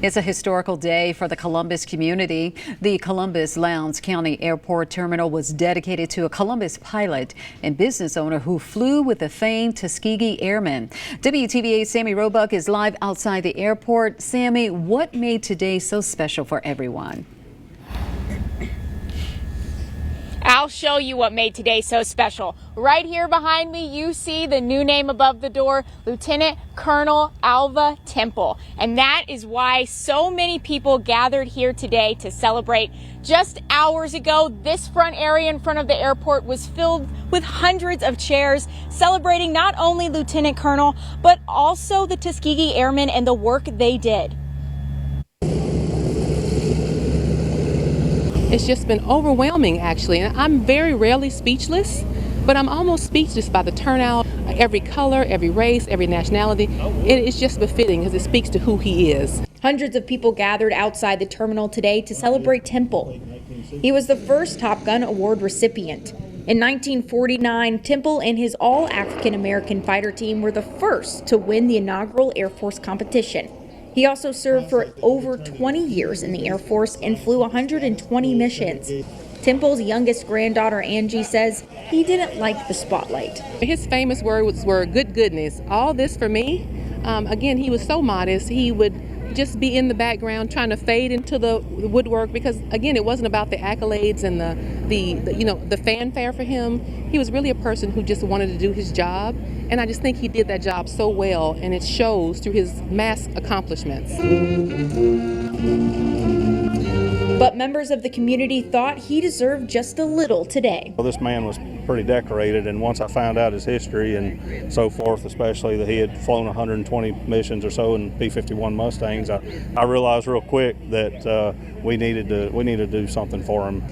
It's a historical day for the Columbus community. The Columbus-Lowndes County Airport terminal was dedicated to a Columbus pilot and business owner who flew with the famed Tuskegee Airmen. WTVA's Sammy Roebuck is live outside the airport. Sammy, what made today so special for everyone? I'll show you what made today so special. Right here behind me, you see the new name above the door, Lieutenant Colonel Alva Temple. And that is why so many people gathered here today to celebrate. Just hours ago, this front area in front of the airport was filled with hundreds of chairs celebrating not only Lieutenant Colonel, but also the Tuskegee Airmen and the work they did. It's just been overwhelming, actually. And I'm very rarely speechless, but I'm almost speechless by the turnout, every color, every race, every nationality. It's just befitting because it speaks to who he is. Hundreds of people gathered outside the terminal today to celebrate Temple. He was the first Top Gun Award recipient. In 1949, Temple and his all-African American fighter team were the first to win the inaugural Air Force competition. He also served for over 20 years in the Air Force and flew 120 missions. Temple's youngest granddaughter, Angie, says he didn't like the spotlight. His famous words were good goodness. All this for me. Again, he was so modest. He would just be in the background trying to fade into the woodwork because, again, it wasn't about the accolades and the fanfare for him. He was really a person who just wanted to do his job, and I just think he did that job so well, and it shows through his mass accomplishments. But members of the community thought he deserved just a little today. Well, this man was pretty decorated, and once I found out his history and so forth, especially that he had flown 120 missions or so in B-51 Mustangs, I realized real quick that we needed to do something for him.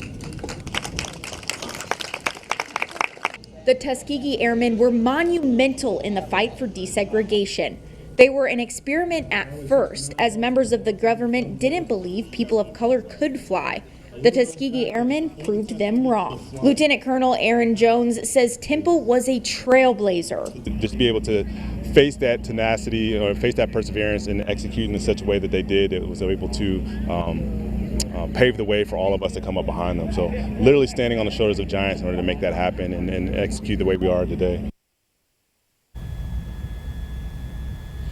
The Tuskegee Airmen were monumental in the fight for desegregation. They were an experiment at first, as members of the government didn't believe people of color could fly. The Tuskegee Airmen proved them wrong. Lieutenant Colonel Aaron Jones says Temple was a trailblazer. Just to be able to face that tenacity or face that perseverance and execute in such a way that they did, it was able to pave the way for all of us to come up behind them. So literally standing on the shoulders of giants in order to make that happen and execute the way we are today.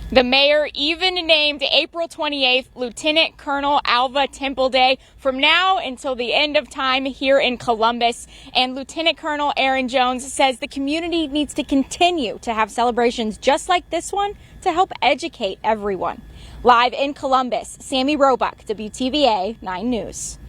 The mayor even named April 28th Lieutenant Colonel Alva Temple Day from now until the end of time here in Columbus. And Lieutenant Colonel Aaron Jones says the community needs to continue to have celebrations just like this one to help educate everyone. Live in Columbus, Sammy Roebuck, WTVA 9 News.